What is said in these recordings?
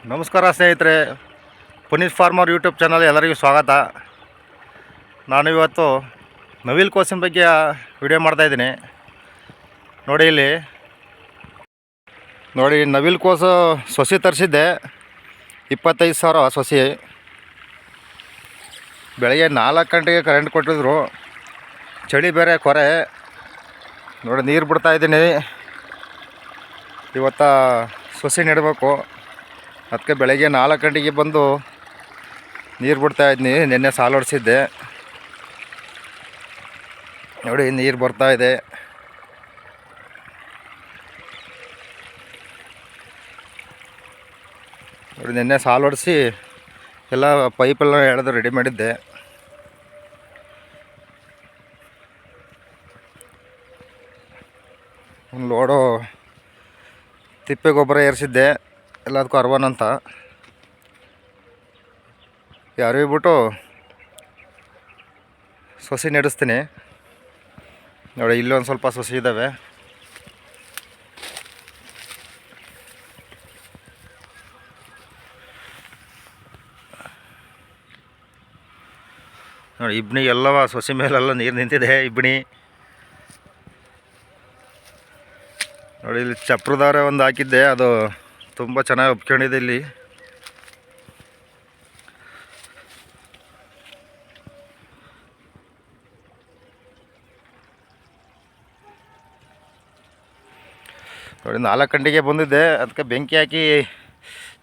ನಮಸ್ಕಾರ ಸ್ನೇಹಿತರೆ, Puneeth farmer YouTube channel ಎಲ್ಲರಿಗೂ ಸ್ವಾಗತ. ನಾನು ಇವತ್ತು ನವಿಲು ಕೋಸಿನ ಬಗ್ಗೆ ವಿಡಿಯೋ ಮಾಡ್ತಾಯಿದ್ದೀನಿ. ನೋಡಿ ನವಿಲು ಕೋಸು ಸೊಸಿ ತರಿಸಿದ್ದೆ, 25,000 ಸೊಸಿ. ಬೆಳಗ್ಗೆ 4 ಗಂಟೆಗೆ ಕರೆಂಟ್ ಕೊಟ್ಟಿದ್ರು, ಚಳಿ ಬೇರೆ ಕೊರೆ. ನೋಡಿ ನೀರು ಬಿಡ್ತಾಯಿದ್ದೀನಿ. ಇವತ್ತು ಸೊಸಿ ನೆಡಬೇಕು, ಅದಕ್ಕೆ ಬೆಳಗ್ಗೆ 4 ಗಂಟೆಗೆ ಬಂದು ನೀರು ಬಿಡ್ತಾಯಿದ್ನಿ. ನಿನ್ನೆ ಸಾಲು ಹೊಡಿಸಿದ್ದೆ. ನೋಡಿ ನೀರು ಬರ್ತಾಯಿದೆ. ನೋಡಿ ನಿನ್ನೆ ಸಾಲು ಹೊಡಿಸಿ ಎಲ್ಲ ಪೈಪೆಲ್ಲ ಎಳೆದು ರೆಡಿ ಮಾಡಿದ್ದೆ. ಒಂದು ಲೋಡು ತಿಪ್ಪೆ ಗೊಬ್ಬರ ಏರಿಸಿದ್ದೆ, ಎಲ್ಲದಕ್ಕೂ ಅರ್ವನ್ ಅಂತ ಬಿಟ್ಟು ಸೊಸಿ ನೆಡೆಸ್ತೀನಿ. ನೋಡಿ ಇಲ್ಲೊಂದು ಸ್ವಲ್ಪ ಸೊಸಿ ಇದ್ದಾವೆ. ನೋಡಿ ಇಬ್ನಿ ಎಲ್ಲವ ಸೊಸಿ ಮೇಲೆಲ್ಲ ನೀರು ನಿಂತಿದೆ. ಇಬ್ನಿ ನೋಡಿ, ಇಲ್ಲಿ ಚಪ್ರದಾರ ಒಂದು ಹಾಕಿದ್ದೆ, ಅದು ತುಂಬ ಚೆನ್ನಾಗಿ ಒಪ್ಕೊಂಡಿದೆ. ಇಲ್ಲಿ ನೋಡಿ 4 ಗಂಟೆಗೆ ಬಂದಿದ್ದೆ, ಅದಕ್ಕೆ ಬೆಂಕಿ ಹಾಕಿ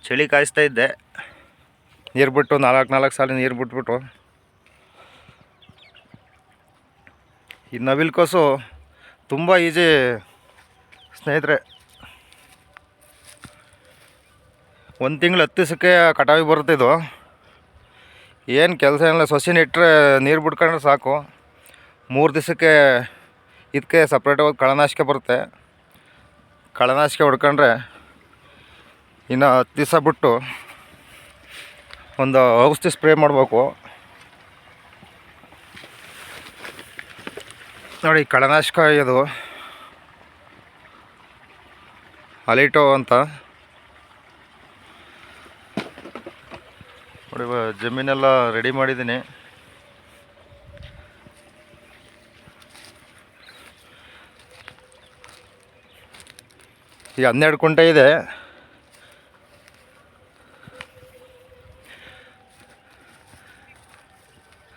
ಚಳಿ ಕಾಯಿಸ್ತಾ ಇದ್ದೆ. ನೀರು ಬಿಟ್ಟು 4 ಸಾಲ ನೀರು ಬಿಟ್ಬಿಟ್ಟು. ಈ ನವಿಲು ಕೋಸು ತುಂಬ ಈಜಿ ಸ್ನೇಹಿತರೆ. 1 ತಿಂಗಳು 10 ದಿವಸಕ್ಕೆ ಕಟಾವಿಗೆ ಬರುತ್ತೆ. ಇದು ಏನು ಕೆಲಸ ಏನಿಲ್ಲ, ಸೊಸಿ ನೆಟ್ಟರೆ ನೀರು ಬಿಡ್ಕೊಂಡ್ರೆ ಸಾಕು. 3 ದಿವಸಕ್ಕೆ ಇದಕ್ಕೆ ಸಪ್ರೇಟಾಗಿ ಕಳೆನಾಶಕ ಬರುತ್ತೆ. ಕಳೆನಾಶಕ ಹೊಡ್ಕೊಂಡ್ರೆ ಇನ್ನು 10 ದಿವಸ ಬಿಟ್ಟು ಒಂದು ಔಷಧಿ ಸ್ಪ್ರೇ ಮಾಡಬೇಕು. ನೋಡಿ ಕಳೆನಾಶಕ ಇದು ಅಲಿಟೋ ಅಂತ. ನೋಡಿ ಜಮೀನೆಲ್ಲ ರೆಡಿ ಮಾಡಿದ್ದೀನಿ. ಈಗ 12 ಕುಂಟೆ ಇದೆ.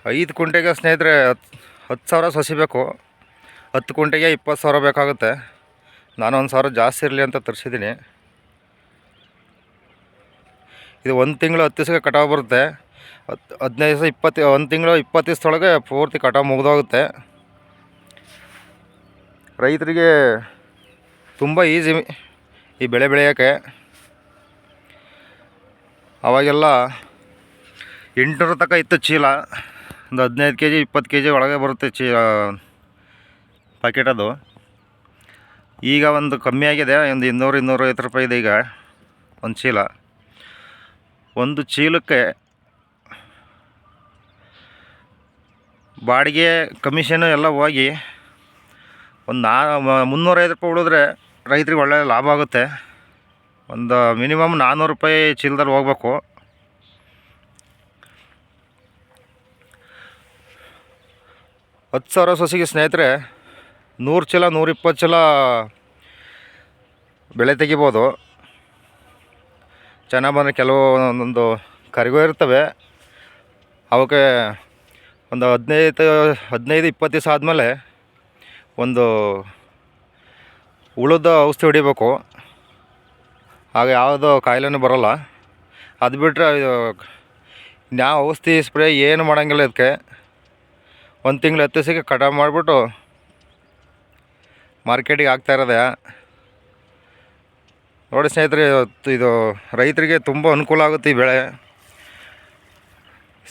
ಐದು ಕುಂಟೆಗೆ ಸ್ನೇಹಿತರೆ 10,000 ಸೊಸಿ ಬೇಕು. 10 ಕುಂಟೆಗೆ 20,000 ಬೇಕಾಗುತ್ತೆ. ನಾನು 1,000 ಜಾಸ್ತಿ ಇರಲಿ ಅಂತ ತರಿಸಿದ್ದೀನಿ. ಇದು 1 ತಿಂಗಳು 10 ದಿವಸಕ್ಕೆ ಕಟಾವು ಬರುತ್ತೆ. 15 ದಿವಸ 20 1 ತಿಂಗಳು 20 ದಿವಸದೊಳಗೆ ಪೂರ್ತಿ ಕಟಾವು ಮುಗಿದೋಗುತ್ತೆ. ರೈತರಿಗೆ ತುಂಬ ಈಸಿ ಈ ಬೆಳೆ ಬೆಳೆಯೋಕ್ಕೆ. ಅವಾಗೆಲ್ಲ 800 ತನಕ ಇತ್ತು ಚೀಲ. ಒಂದು 15 kg 20 kg ಒಳಗೆ ಬರುತ್ತೆ ಪ್ಯಾಕೆಟ್. ಅದು ಈಗ ಒಂದು ಕಮ್ಮಿ ಆಗಿದೆ, ಒಂದು 200-250 ರೂಪಾಯಿ ಇದೆ ಈಗ ಒಂದು ಚೀಲ. ಒಂದು ಚೀಲಕ್ಕೆ ಬಾಡಿಗೆ ಕಮಿಷನು ಎಲ್ಲ ಹೋಗಿ ಒಂದು 350 ರೂಪಾಯಿ ಉಳಿದ್ರೆ ರೈತರಿಗೆ ಒಳ್ಳೆಯ ಲಾಭ ಆಗುತ್ತೆ. ಒಂದು ಮಿನಿಮಮ್ 400 ರೂಪಾಯಿ ಚೀಲದಲ್ಲಿ ಹೋಗ್ಬೇಕು. $10,000 ಸೊಸಿಗೆ ಸ್ನೇಹಿತರೆ 100 ಚೀಲ 120 ಚೀಲ ಬೆಳೆ ತೆಗಿಬೋದು. ಚೆನ್ನಾಗಿ ಬಂದರೆ ಕೆಲವು ಒಂದೊಂದು ಕರಿಗೋ ಇರ್ತವೆ, ಅವಕ್ಕೆ ಒಂದು 15-20 ದಿವಸ ಆದಮೇಲೆ ಒಂದು ಉಳಿದ ಔಷಧಿ ಹೊಡಿಬೇಕು. ಆಗ ಯಾವುದೋ ಕಾಯಿಲೆನೂ ಬರೋಲ್ಲ. ಅದು ಬಿಟ್ಟರೆ ಯಾವ ಔಷಧಿ ಸ್ಪ್ರೇ ಏನು ಮಾಡೋಂಗಿಲ್ಲ. ಇದಕ್ಕೆ 1 ತಿಂಗಳು 10 ದಿವಸಕ್ಕೆ ಕಟಾವು ಮಾಡಿಬಿಟ್ಟು ಮಾರ್ಕೆಟಿಗೆ ಹಾಕ್ತಾಯಿರೋದೆ. ನೋಡಿ ಸ್ನೇಹಿತರೆ, ಇದು ರೈತರಿಗೆ ತುಂಬ ಅನುಕೂಲ ಆಗುತ್ತೆ ಈ ಬೆಳೆ.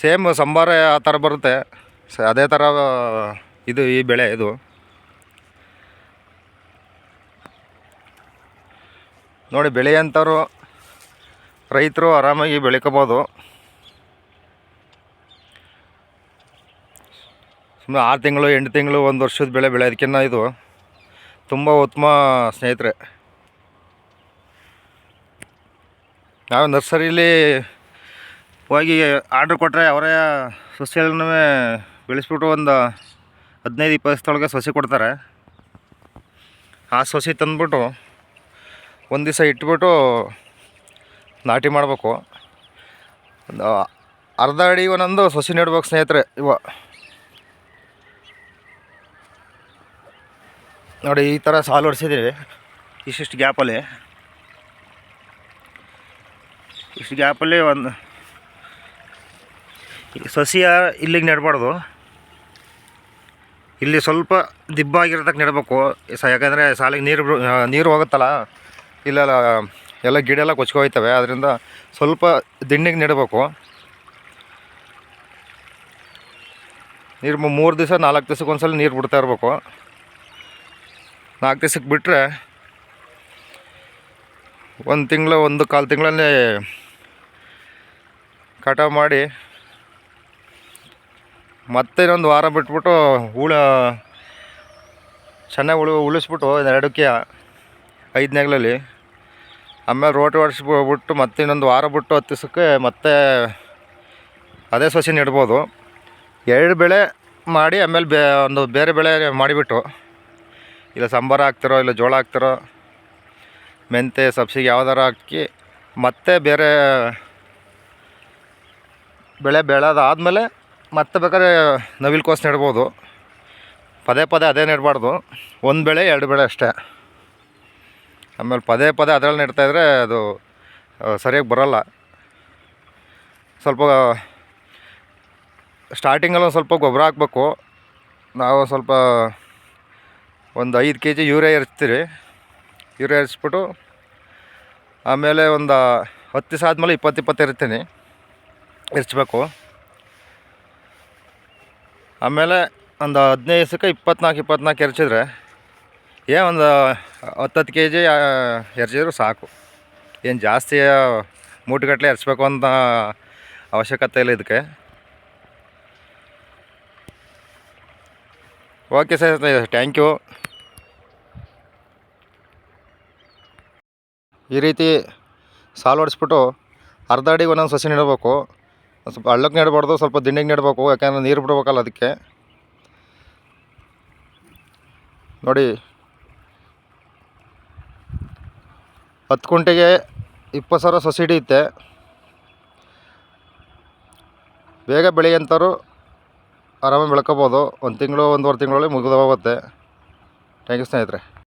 ಸೇಮ್ ಸಂಬಾರ ಆ ಥರ ಬರುತ್ತೆ, ಅದೇ ಥರ ಇದು ಈ ಬೆಳೆ. ಇದು ನೋಡಿ ಬೆಳೆಯಂಥವ್ರು ರೈತರು ಆರಾಮಾಗಿ ಬೆಳ್ಕೋಬೋದು. ಸುಮ್ಮನೆ 6 ತಿಂಗಳು 8 ತಿಂಗಳು 1 ವರ್ಷದ ಬೆಳೆ ಬೆಳೆಯೋದಕ್ಕಿಂತ ಇದು ತುಂಬ ಉತ್ತಮ ಸ್ನೇಹಿತರೆ. ನಾವು ನರ್ಸರಿಲಿ ಹೋಗಿ ಆರ್ಡ್ರ್ ಕೊಟ್ಟರೆ ಅವರೇ ಸಸಿಗಳನ್ನೂ ಬೆಳೆಸ್ಬಿಟ್ಟು ಒಂದು 15-20 ದಿವಸದೊಳಗೆ ಸಸಿ ಕೊಡ್ತಾರೆ. ಆ ಸಸಿ ತಂದುಬಿಟ್ಟು ಒಂದು ದಿವಸ ಇಟ್ಬಿಟ್ಟು ನಾಟಿ ಮಾಡಬೇಕು. ಒಂದು ಅರ್ಧ ಅಡಿ ಒಂದೊಂದು ಸಸಿ ನೆಡ್ಬೇಕು ಸ್ನೇಹಿತರೆ. ನೋಡಿ ಈ ಥರ ಸಾಲು ಹೊಡ್ಸಿದ್ದೀವಿ. ಇಷ್ಟು ಗ್ಯಾಪಲ್ಲಿ ಒಂದು ಸಸಿಯ ಇಲ್ಲಿಗೆ ನೆಡಬಾರ್ದು. ಇಲ್ಲಿ ಸ್ವಲ್ಪ ದಿಬ್ಬಾಗಿರೋದಕ್ಕೆ ನೆಡಬೇಕು. ಯಾಕಂದರೆ ಸಾಲಿಗೆ ನೀರು ಹೋಗುತ್ತಲ್ಲ, ಇಲ್ಲೆಲ್ಲ ಎಲ್ಲ ಗಿಡ ಎಲ್ಲ ಕೊಚ್ಕೋಯ್ತವೆ. ಅದರಿಂದ ಸ್ವಲ್ಪ ದಿಂಡಿಗೆ ನೆಡಬೇಕು. ನೀರು 3 ದಿವಸ 4 ದಿವಸಕ್ಕೆ ಒಂದ್ಸಲ ನೀರು ಬಿಡ್ತಾ ಇರಬೇಕು. 4 ದಿವಸಕ್ಕೆ ಬಿಟ್ಟರೆ 1 ತಿಂಗಳು 1.25 ತಿಂಗಳಲ್ಲಿ ಕಟಾವು ಮಾಡಿ ಮತ್ತೆ ಇನ್ನೊಂದು ವಾರ ಬಿಟ್ಬಿಟ್ಟು ಚೆನ್ನಾಗಿ ಉಳಿಸ್ಬಿಟ್ಟು 2ಕ್ಕೆ 5 ನೆಗಳಲ್ಲಿ ಆಮೇಲೆ ರೋಟಿ ಹೊಡಿಸ್ಬಿಟ್ಟು ಮತ್ತೆ ಇನ್ನೊಂದು ವಾರ ಬಿಟ್ಟು 10 ದಿವಸಕ್ಕೆ ಮತ್ತೆ ಅದೇ ಸಸಿ ನೆಡ್ಬೋದು. 2 ಬೆಳೆ ಮಾಡಿ ಆಮೇಲೆ ಒಂದು ಬೇರೆ ಬೆಳೆ ಮಾಡಿಬಿಟ್ಟು, ಇಲ್ಲ ಸಾಂಬಾರು ಹಾಕ್ತಿರೋ ಇಲ್ಲ ಜೋಳ ಹಾಕ್ತಿರೋ ಮೆಂತೆ ಸಬ್ಸಿಗೆ ಯಾವ್ದಾರು ಹಾಕಿ ಮತ್ತೆ ಬೇರೆ ಬೆಳೆ ಬೆಳೆದಾದಮೇಲೆ ಮತ್ತೆ ಬೇಕಾದ್ರೆ ನವಿಲುಕೋಸು ನೆಡ್ಬೋದು. ಪದೇ ಅದೇ ನೆಡಬಾರ್ದು. 1 ಬೆಳೆ 2 ಬೆಳೆ ಅಷ್ಟೇ. ಆಮೇಲೆ ಪದೇ ಅದರಲ್ಲಿ ನೆಡ್ತಾಯಿದ್ರೆ ಅದು ಸರಿಯಾಗಿ ಬರೋಲ್ಲ. ಸ್ವಲ್ಪ ಸ್ಟಾರ್ಟಿಂಗಲ್ಲಿ ಒಂದು ಸ್ವಲ್ಪ ಗೊಬ್ಬರ ಹಾಕ್ಬೇಕು. ನಾವು ಸ್ವಲ್ಪ ಒಂದು 5 kg ಯೂರಿಯಾ ಎರಚ್ತೀವಿ. ಯೂರಿಯಾ ಎರಚ್ಬಿಟ್ಟು ಆಮೇಲೆ ಒಂದು 10 ದಿವಸ ಆದಮೇಲೆ 20 ಇರ್ತೀನಿ ಎರಚಬೇಕು. ಆಮೇಲೆ ಒಂದು 15 ದಿವಸಕ್ಕೆ 24 ಎರಚಿದ್ರೆ ಒಂದು 10 kg ಎರಚಿದ್ರು ಸಾಕು. ಏನು ಜಾಸ್ತಿ ಮೂಟೆಗಟ್ಟಲೆ ಎರಚಬೇಕು ಅಂತ ಅವಶ್ಯಕತೆ ಇಲ್ಲ ಇದಕ್ಕೆ. Okay sir, thank you. ಈ ರೀತಿ ಸಾಲು ಹೊಡಿಸ್ಬಿಟ್ಟು ಅರ್ಧ ಅಡಿಗೆ ಒಂದೊಂದು ಸಸಿ ನೆಡಬೇಕು. ಸ್ವಲ್ಪ ಹಳ್ಳಕ್ಕೆ ನೆಡಬಾರ್ದು, ಸ್ವಲ್ಪ ದಿಂಡಿಗೆ ನೆಡಬೇಕು. ಯಾಕೆಂದರೆ ನೀರು ಬಿಡ್ಬೇಕಲ್ಲ ಅದಕ್ಕೆ. ನೋಡಿ 10 ಕುಂಟೆಗೆ 20,000 ಸಬ್ಸಿಡಿ ಐತೆ. ಬೇಗ ಬೆಳೆ ಅಂತಾರು ಆರಾಮಾಗಿ ಬೆಳ್ಕೊಬೋದು. 1 ತಿಂಗಳು 1.5 ತಿಂಗಳಲ್ಲಿ ಮುಗಿದೋಗುತ್ತೆ. ಥ್ಯಾಂಕ್ ಯು ಸ್ನೇಹಿತರೆ.